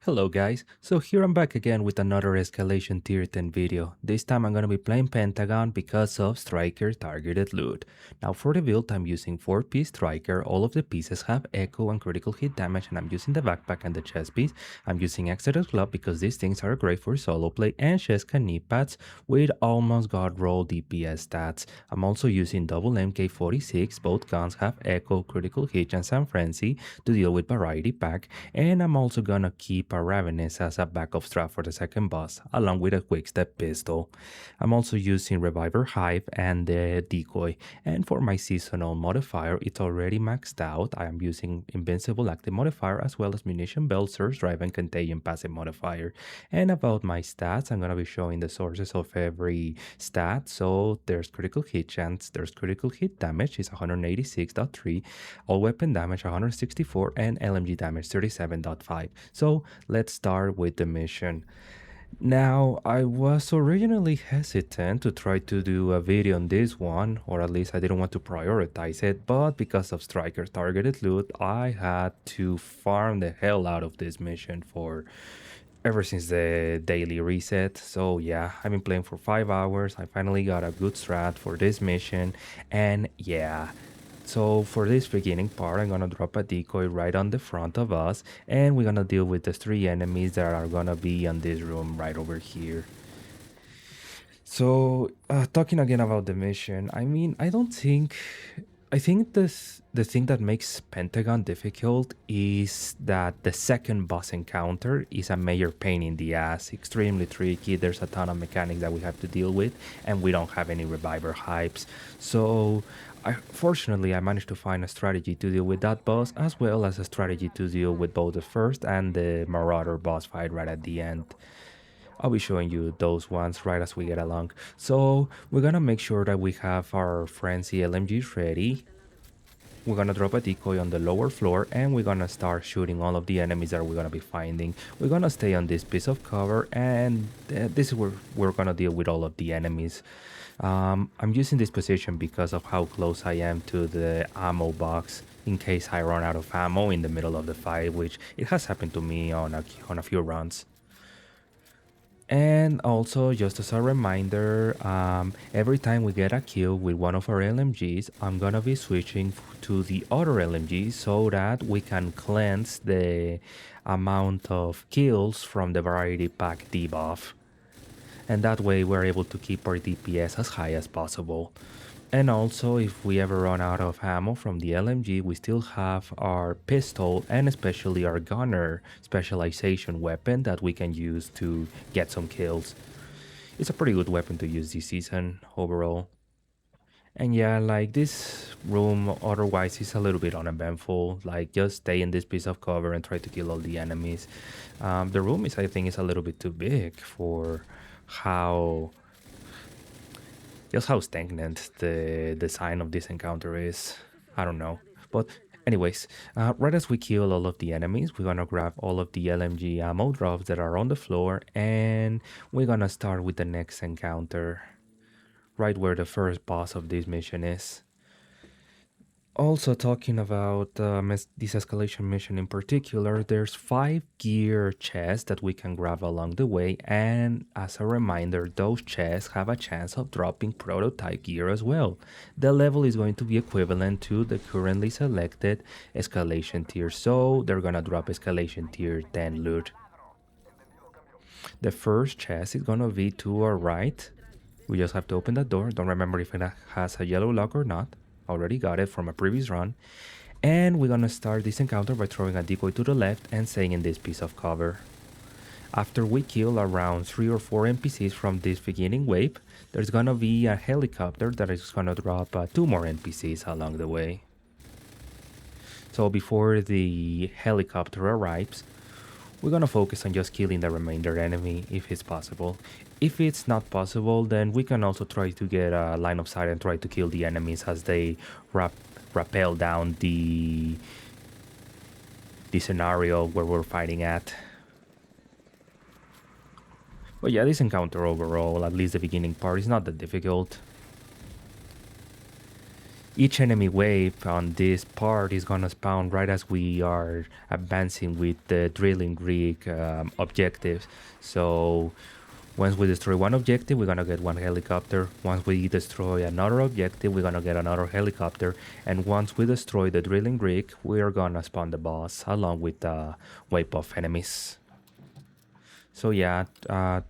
Hello guys, so here I'm back again with another Escalation Tier 10 video. This time I'm gonna be playing Pentagon because of Striker targeted loot. Now for the build I'm using 4-piece Striker, all of the pieces have echo and critical hit damage and I'm using the backpack and the chest piece. I'm using Exodus Glove because these things are great for solo play and Sheska knee pads with almost god roll DPS stats. I'm also using double MK46, both guns have echo, critical hit and some frenzy to deal with variety pack, and I'm also gonna keep a Ravenous as a backup strat for the second boss, along with a quick-step pistol. I'm also using Reviver Hive and the Decoy, and for my seasonal modifier, it's already maxed out. I am using Invincible Active modifier as well as Munition Belt, Surge Drive, and Contagion passive modifier. And about my stats, I'm gonna be showing the sources of every stat. So there's critical hit chance, there's critical hit damage, is 186.3, all weapon damage 164, and LMG damage 37.5. So let's start with the mission. Now, I was originally hesitant to try to do a video on this one, or at least I didn't want to prioritize it, but because of Striker targeted loot, I had to farm the hell out of this mission for ever since the daily reset. So yeah, I've been playing for 5 hours. I finally got a good strat for this mission, and yeah, so for this beginning part, I'm gonna drop a decoy right on the front of us, and we're gonna deal with the 3 enemies that are gonna be on this room right over here. So, talking again about the mission, I mean, I think the thing that makes Pentagon difficult is that the second boss encounter is a major pain in the ass, extremely tricky. There's a ton of mechanics that we have to deal with, and we don't have any reviver hypes. So, fortunately, I managed to find a strategy to deal with that boss, as well as a strategy to deal with both the first and the Marauder boss fight right at the end. I'll be showing you those ones right as we get along. So we're gonna make sure that we have our frenzy LMGs ready. We're gonna drop a decoy on the lower floor and we're gonna start shooting all of the enemies that we're gonna be finding. We're gonna stay on this piece of cover, and this is where we're gonna deal with all of the enemies. I'm using this position because of how close I am to the ammo box in case I run out of ammo in the middle of the fight, which it has happened to me on a few runs. And also, just as a reminder, every time we get a kill with one of our LMGs, I'm gonna be switching to the other LMG so that we can cleanse the amount of kills from the variety pack debuff. And that way we're able to keep our DPS as high as possible. And also, if we ever run out of ammo from the LMG, we still have our pistol and especially our gunner specialization weapon that we can use to get some kills. It's a pretty good weapon to use this season overall. And yeah, like this room otherwise is a little bit uneventful. Like just stay in this piece of cover and try to kill all the enemies. The room I think, is a little bit too big for how just how stagnant the design of this encounter is. I don't know. But anyways, right as we kill all of the enemies, we're gonna grab all of the LMG ammo drops that are on the floor, and we're gonna start with the next encounter, right where the first boss of this mission is. Also, talking about this escalation mission in particular, there's 5 gear chests that we can grab along the way, and as a reminder, those chests have a chance of dropping prototype gear as well. The level is going to be equivalent to the currently selected escalation tier, so they're gonna drop escalation tier 10 loot. The first chest is gonna be to our right. We just have to open that door. Don't remember if it has a yellow lock or not. Already got it from a previous run. And we're gonna start this encounter by throwing a decoy to the left and staying in this piece of cover. After we kill around 3 or 4 NPCs from this beginning wave, there's gonna be a helicopter that is gonna drop 2 more NPCs along the way. So before the helicopter arrives, we're gonna focus on just killing the remainder enemy if it's possible. If it's not possible, then we can also try to get a line of sight and try to kill the enemies as they rappel down the scenario where we're fighting at. But yeah, this encounter overall, at least the beginning part, is not that difficult. Each enemy wave on this part is gonna spawn right as we are advancing with the drilling rig objectives. So once we destroy one objective, we're gonna get one helicopter. Once we destroy another objective, we're gonna get another helicopter. And once we destroy the drilling rig, we are gonna spawn the boss along with the wave of enemies. So yeah,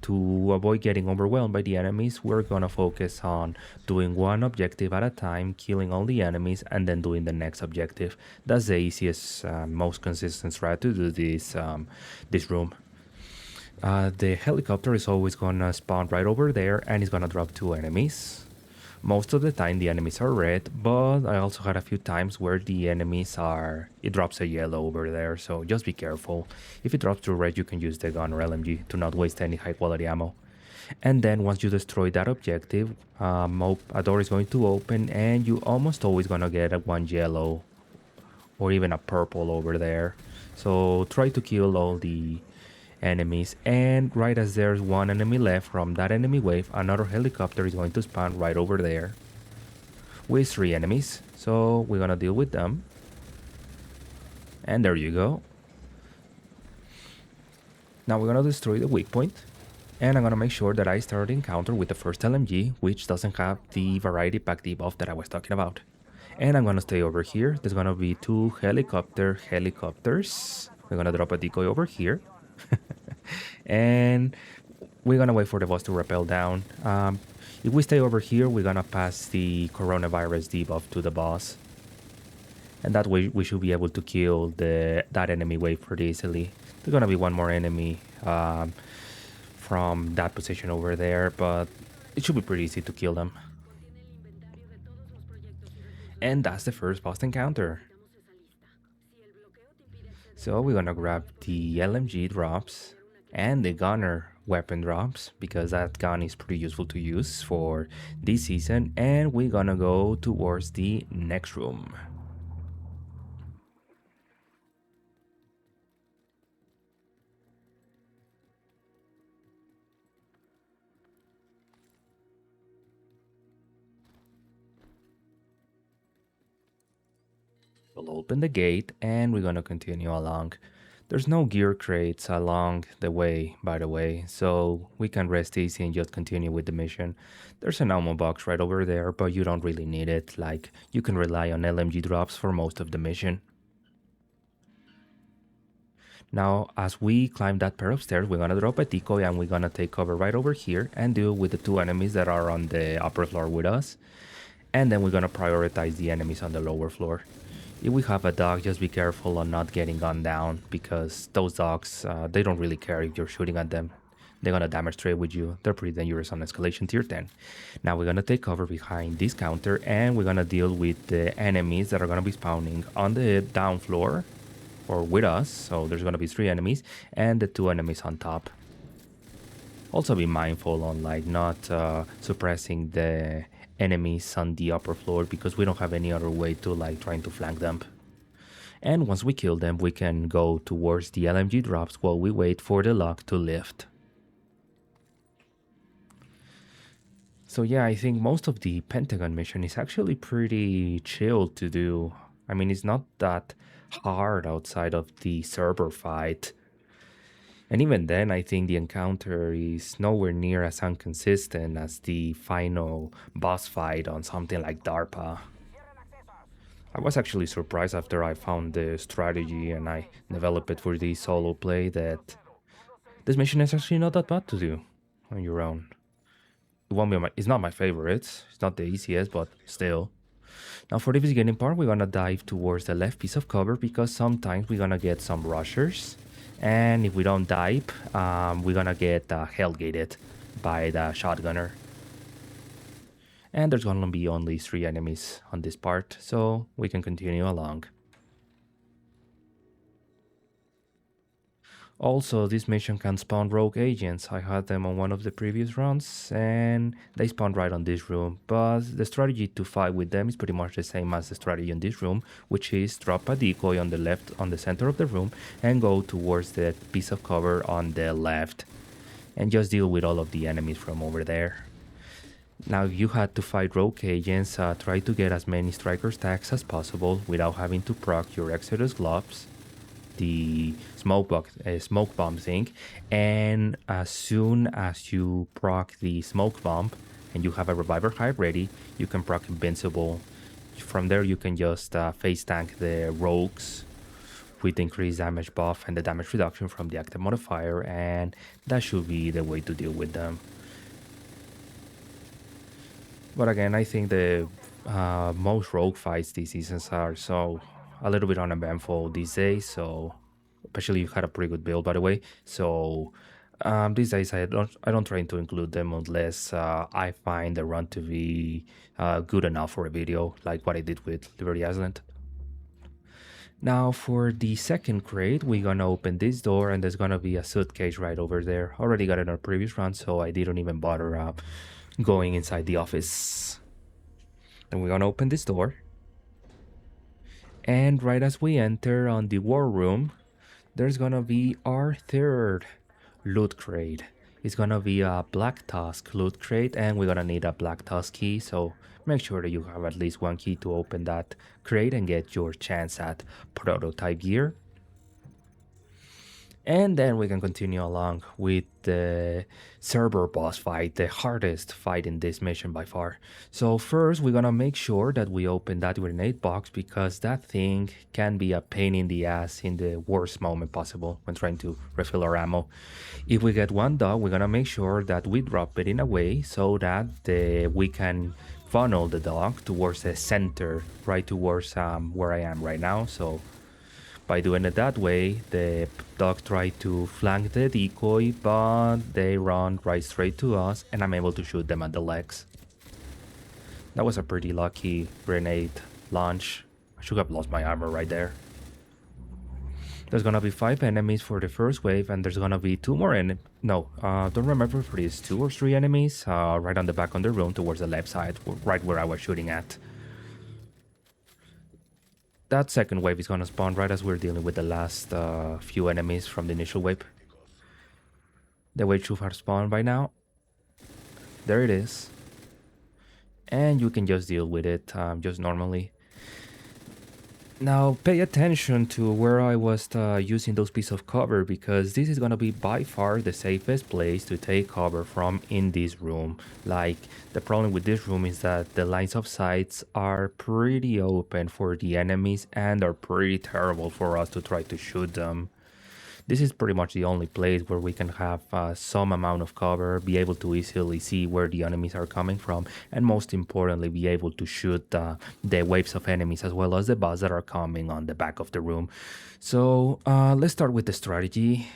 to avoid getting overwhelmed by the enemies, we're gonna focus on doing one objective at a time, killing all the enemies, and then doing the next objective. That's the easiest, most consistent strat to do this room. The helicopter is always gonna spawn right over there, and it's gonna drop two enemies. Most of the time the enemies are red, but I also had a few times where the enemies are, it drops a yellow over there, so just be careful. If it drops to red, you can use the gun or LMG to not waste any high quality ammo. And then once you destroy that objective, a door is going to open and you almost always gonna get a one yellow or even a purple over there. So try to kill all the enemies, and right as there's one enemy left from that enemy wave, another helicopter is going to spawn right over there with three enemies, so we're gonna deal with them. And there you go. Now we're gonna destroy the weak point, and I'm gonna make sure that I start the encounter with the first LMG, which doesn't have the variety pack debuff that I was talking about. And I'm gonna stay over here. There's gonna be two helicopters. We're gonna drop a decoy over here. And we're gonna wait for the boss to rappel down. If we stay over here, we're gonna pass the coronavirus debuff to the boss, and that way we should be able to kill that enemy wave pretty easily. There's gonna be one more enemy from that position over there, but it should be pretty easy to kill them. And that's the first boss encounter. So we're gonna grab the LMG drops and the gunner weapon drops, because that gun is pretty useful to use for this season, and we're gonna go towards the next room. We'll open the gate and we're gonna continue along. There's no gear crates along the way, by the way, so we can rest easy and just continue with the mission. There's an ammo box right over there, but you don't really need it. Like, you can rely on LMG drops for most of the mission. Now, as we climb that pair of stairs, we're gonna drop a decoy and we're gonna take cover right over here and deal with the two enemies that are on the upper floor with us. And then we're gonna prioritize the enemies on the lower floor. If we have a dog, just be careful on not getting gunned down, because those dogs, they don't really care if you're shooting at them. They're gonna damage trade with you. They're pretty dangerous on Escalation tier 10. Now we're gonna take cover behind this counter and we're gonna deal with the enemies that are gonna be spawning on the down floor or with us. So there's gonna be three enemies and the two enemies on top. Also be mindful on like not suppressing the enemies on the upper floor, because we don't have any other way to like trying to flank them. And once we kill them, we can go towards the LMG drops while we wait for the lock to lift. So yeah, I think most of the Pentagon mission is actually pretty chill to do. I mean, it's not that hard outside of the server fight. And even then, I think the encounter is nowhere near as inconsistent as the final boss fight on something like DARPA. I was actually surprised after I found the strategy and I developed it for the solo play that this mission is actually not that bad to do on your own. It's not my favorite, it's not the easiest, but still. Now for the beginning part, we're gonna dive towards the left piece of cover, because sometimes we're gonna get some rushers. And if we don't dive, we're gonna get hellgated by the shotgunner. And there's gonna be only three enemies on this part, so we can continue along. Also, this mission can spawn rogue agents. I had them on one of the previous runs, and they spawn right on this room. But the strategy to fight with them is pretty much the same as the strategy in this room, which is drop a decoy on the left, on the center of the room, and go towards the piece of cover on the left, and just deal with all of the enemies from over there. Now, if you had to fight rogue agents, try to get as many striker stacks as possible without having to proc your Exodus gloves, the smoke bomb thing, and as soon as you proc the smoke bomb and you have a reviver hive ready, you can proc invincible. From there, you can just face tank the rogues with the increased damage buff and the damage reduction from the active modifier, and that should be the way to deal with them. But again, I think the most rogue fights these seasons are so a little bit uneventful these days. So, especially you had a pretty good build, by the way. So these days I don't try to include them unless I find the run to be good enough for a video, like what I did with Liberty Island. Now for the second crate, we're gonna open this door and there's gonna be a suitcase right over there. Already got it on a previous run, so I didn't even bother going inside the office. Then we're gonna open this door. And right as we enter on the war room, there's gonna be our third loot crate. It's gonna be a Black Tusk loot crate, and we're gonna need a Black Tusk key, so make sure that you have at least one key to open that crate and get your chance at prototype gear. And then we can continue along with the server boss fight, the hardest fight in this mission by far. So first we're gonna make sure that we open that grenade box, because that thing can be a pain in the ass in the worst moment possible when trying to refill our ammo. If we get one dog, we're gonna make sure that we drop it in a way so that we can funnel the dog towards the center, right towards where I am right now. So by doing it that way, the dog tried to flank the decoy, but they run right straight to us, and I'm able to shoot them at the legs. That was a pretty lucky grenade launch. I should have lost my armor right there. There's gonna be 5 enemies for the first wave, and there's gonna be 2 more don't remember if it is 2 or 3 enemies right on the back on the room towards the left side, right where I was shooting at. That second wave is gonna spawn right as we're dealing with the last few enemies from the initial wave. The wave should have spawned by now. There it is. And you can just deal with it just normally. Now pay attention to where I was using those pieces of cover, because this is gonna be by far the safest place to take cover from in this room. Like, the problem with this room is that the lines of sights are pretty open for the enemies and are pretty terrible for us to try to shoot them. This is pretty much the only place where we can have some amount of cover, be able to easily see where the enemies are coming from, and most importantly, be able to shoot the waves of enemies as well as the boss that are coming on the back of the room. So let's start with the strategy.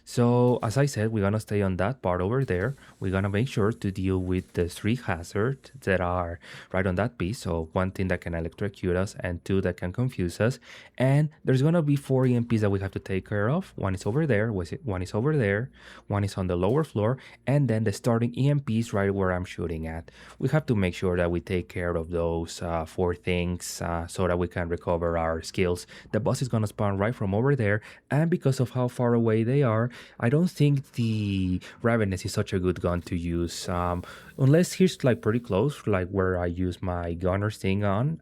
So as I said, we're gonna stay on that part over there. We're gonna make sure to deal with the 3 hazards that are right on that piece. So 1 thing that can electrocute us and 2 that can confuse us. And there's gonna be 4 EMPs that we have to take care of. 1 is over there, 1 is over there, 1 is on the lower floor, and then the starting EMPs right where I'm shooting at. We have to make sure that we take care of those 4 things so that we can recover our skills. The boss is gonna spawn right from over there, and because of how far away they are, I don't think the Ravenous is such a good gun to use, unless he's like pretty close, like where I use my gunner's thing on.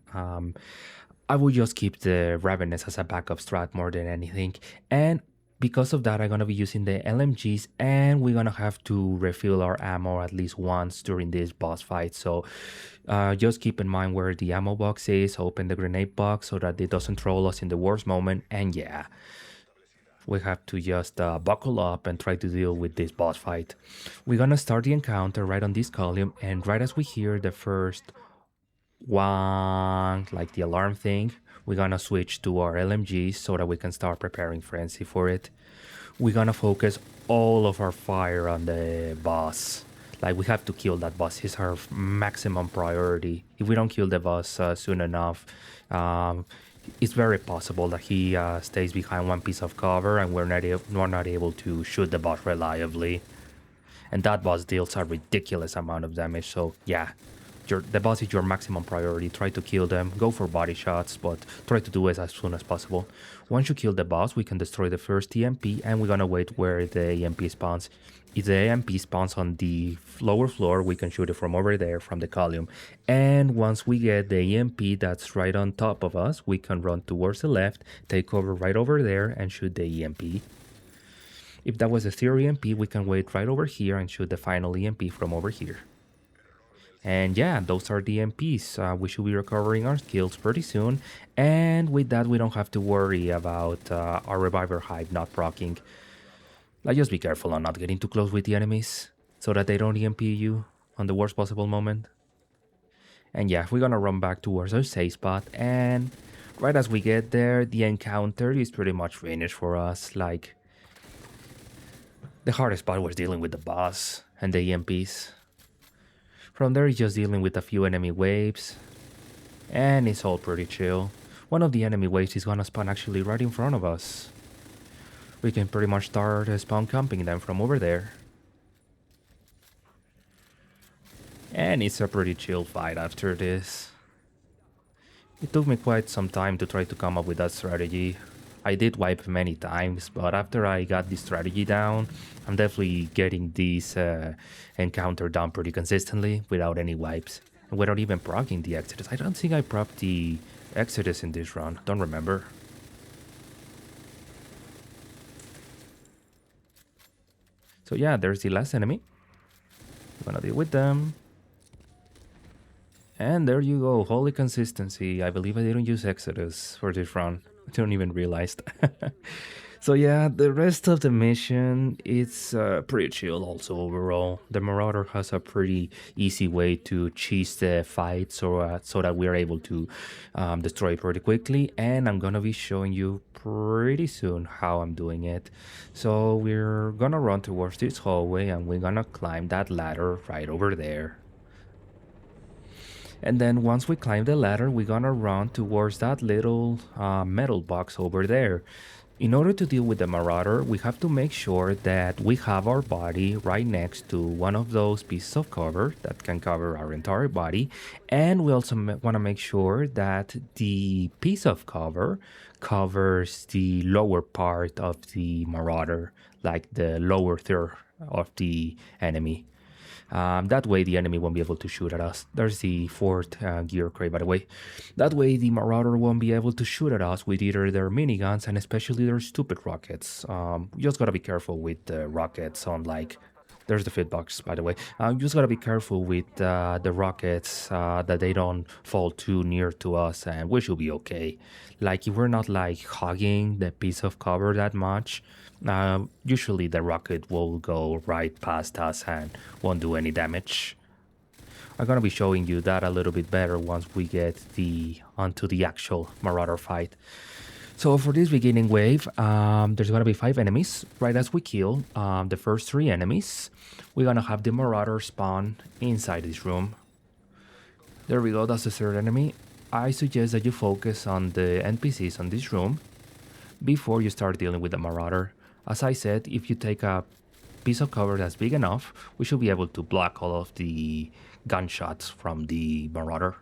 I would just keep the Ravenous as a backup strat more than anything, and because of that, I'm gonna be using the LMGs, and we're gonna have to refill our ammo at least once during this boss fight. So just keep in mind where the ammo box is, open the grenade box so that it doesn't troll us in the worst moment, and yeah. We have to just buckle up and try to deal with this boss fight. We're gonna start the encounter right on this column, and right as we hear the first one, like the alarm thing, we're gonna switch to our LMGs so that we can start preparing frenzy for it. We're gonna focus all of our fire on the boss. Like, we have to kill that boss. He's our maximum priority. If we don't kill the boss soon enough, it's very possible that he stays behind one piece of cover and we're not able to shoot the boss reliably. And that boss deals a ridiculous amount of damage, so yeah, the boss is your maximum priority. Try to kill them. Go for body shots, but try to do it as soon as possible. Once you kill the boss, we can destroy the first EMP, and we're gonna wait where the EMP spawns. If the EMP spawns on the lower floor, we can shoot it from over there, from the column. And once we get the EMP that's right on top of us, we can run towards the left, take cover right over there, and shoot the EMP. If that was a third EMP, we can wait right over here and shoot the final EMP from over here. And yeah, those are the EMPs. We should be recovering our skills pretty soon. And with that, we don't have to worry about our Reviver Hive not proccing. Like, just be careful on not getting too close with the enemies so that they don't EMP you on the worst possible moment. And yeah, we're gonna run back towards our safe spot. And right as we get there, the encounter is pretty much finished for us. Like, the hardest part was dealing with the boss and the EMPs. From there, it's just dealing with a few enemy waves, and it's all pretty chill. One of the enemy waves is gonna spawn actually right in front of us. We can pretty much start spawn camping them from over there. And it's a pretty chill fight after this. It took me quite some time to try to come up with that strategy. I did wipe many times, but after I got the strategy down, I'm definitely getting this encounter done pretty consistently without any wipes. And without even proccing the Exodus. I don't think I procced the Exodus in this run, don't remember. So yeah, there's the last enemy. I'm gonna deal with them. And there you go, holy consistency. I believe I didn't use Exodus for this run. I don't even realize. So yeah, the rest of the mission, it's pretty chill also overall. The Marauder has a pretty easy way to cheese the fight so that we're able to destroy it pretty quickly. And I'm gonna be showing you pretty soon how I'm doing it. So we're gonna run towards this hallway and we're gonna climb that ladder right over there. And then once we climb the ladder, we're gonna run towards that little metal box over there. In order to deal with the Marauder, we have to make sure that we have our body right next to one of those pieces of cover that can cover our entire body. And we also want to make sure that the piece of cover covers the lower part of the Marauder, like the lower third of the enemy. That way the enemy won't be able to shoot at us. There's the fourth gear crate, by the way. That way the Marauder won't be able to shoot at us with either their miniguns and especially their stupid rockets. You just gotta be careful with the rockets on, like... There's the fit box, by the way. You just gotta be careful with the rockets that they don't fall too near to us, and we should be okay. Like, if we're not like hugging the piece of cover that much, usually the rocket will go right past us and won't do any damage. I'm gonna be showing you that a little bit better once we get onto the actual Marauder fight. So for this beginning wave, there's gonna be 5 enemies. Right as we kill the first 3 enemies, we're gonna have the Marauder spawn inside this room. There we go, that's the third enemy. I suggest that you focus on the NPCs on this room before you start dealing with the Marauder. As I said, if you take a piece of cover that's big enough, we should be able to block all of the gunshots from the Marauder.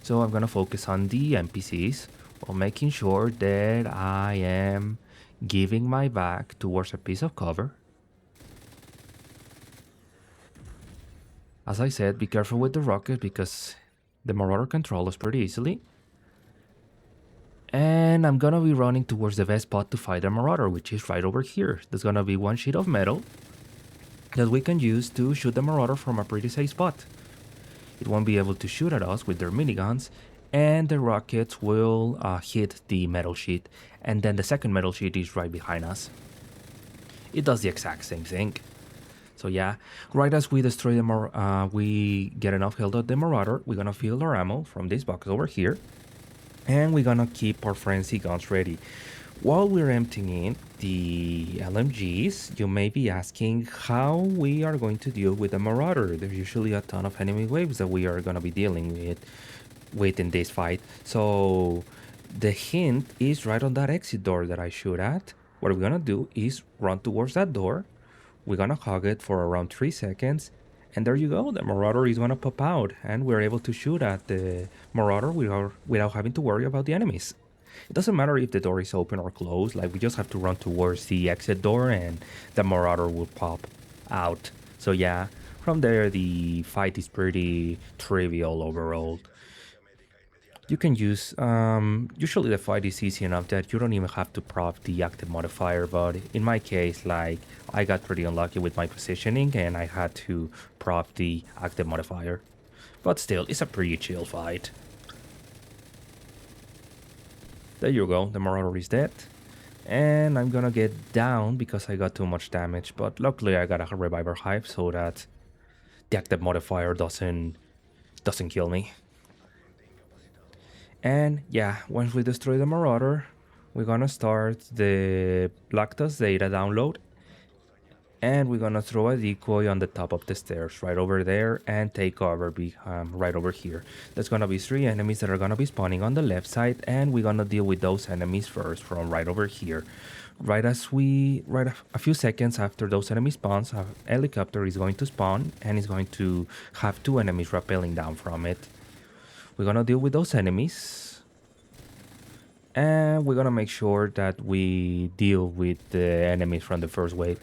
So I'm gonna focus on the NPCs while making sure that I am giving my back towards a piece of cover. As I said, be careful with the rocket because the Marauder controls us pretty easily. And I'm gonna be running towards the best spot to fight the Marauder, which is right over here. There's gonna be one sheet of metal that we can use to shoot the Marauder from a pretty safe spot. It won't be able to shoot at us with their miniguns, and the rockets will hit the metal sheet, and then the second metal sheet is right behind us. It does the exact same thing. So yeah, right as we destroy the we get enough health of the Marauder, we're gonna fill our ammo from this box over here, and we're gonna keep our frenzy guns ready. While we're emptying the LMGs, you may be asking how we are going to deal with the Marauder. There's usually a ton of enemy waves that we are gonna be dealing with in this fight. So the hint is right on that exit door that I shoot at. What we're gonna do is run towards that door. We're gonna hug it for around 3 seconds, And there you go, the Marauder is gonna pop out, and we're able to shoot at the Marauder without having to worry about the enemies. It doesn't matter if the door is open or closed, like we just have to run towards the exit door and the Marauder will pop out. So yeah, from there the fight is pretty trivial overall. You can use, usually the fight is easy enough that you don't even have to prop the active modifier, but in my case, like, I got pretty unlucky with my positioning and I had to prop the active modifier. But still, it's a pretty chill fight. There you go, the Marauder is dead. And I'm gonna get down because I got too much damage, but luckily I got a reviver hype so that the active modifier doesn't kill me. And yeah, once we destroy the Marauder, we're gonna start the Lactose data download. And we're gonna throw a decoy on the top of the stairs right over there and take cover right over here. There's gonna be 3 enemies that are gonna be spawning on the left side, and we're gonna deal with those enemies first from right over here. Right a few seconds after those enemies spawns, a helicopter is going to spawn and is going to have 2 enemies rappelling down from it. We're gonna deal with those enemies. And we're gonna make sure that we deal with the enemies from the first wave.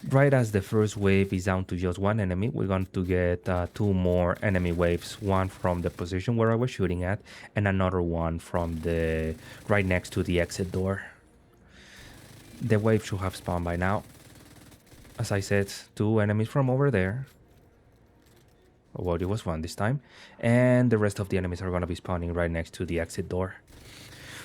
Right as the first wave is down to just 1 enemy, we're going to get 2 more enemy waves. One from the position where I was shooting at, and another one from the right next to the exit door. The wave should have spawned by now. As I said, 2 enemies from over there. Well, it was 1 this time. And the rest of the enemies are gonna be spawning right next to the exit door.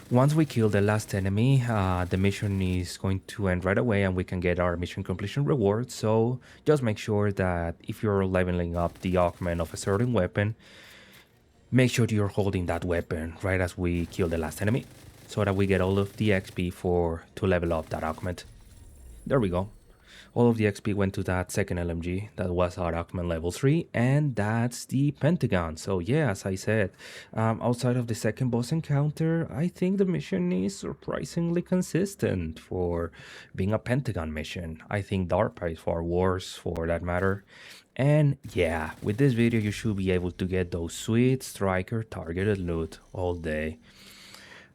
Once we kill the last enemy, the mission is going to end right away and we can get our mission completion reward. So just make sure that if you're leveling up the augment of a certain weapon, make sure you're holding that weapon right as we kill the last enemy, so that we get all of the XP to level up that augment. There we go. All of the XP went to that second LMG that was our augment level 3, and that's the Pentagon. So yeah, as I said, outside of the second boss encounter, I think the mission is surprisingly consistent for being a Pentagon mission. I think DARPA is far worse for that matter. And yeah, with this video you should be able to get those sweet striker targeted loot all day.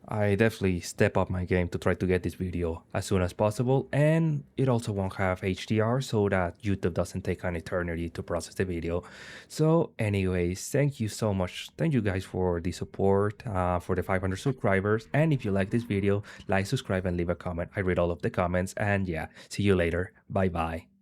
I definitely step up my game to try to get this video as soon as possible, and it also won't have HDR so that YouTube doesn't take an eternity to process the video. So anyways, thank you so much. Thank you guys for the support, for the 500 subscribers, and if you like this video, like, subscribe, and leave a comment. I read all of the comments, and yeah, see you later. Bye bye.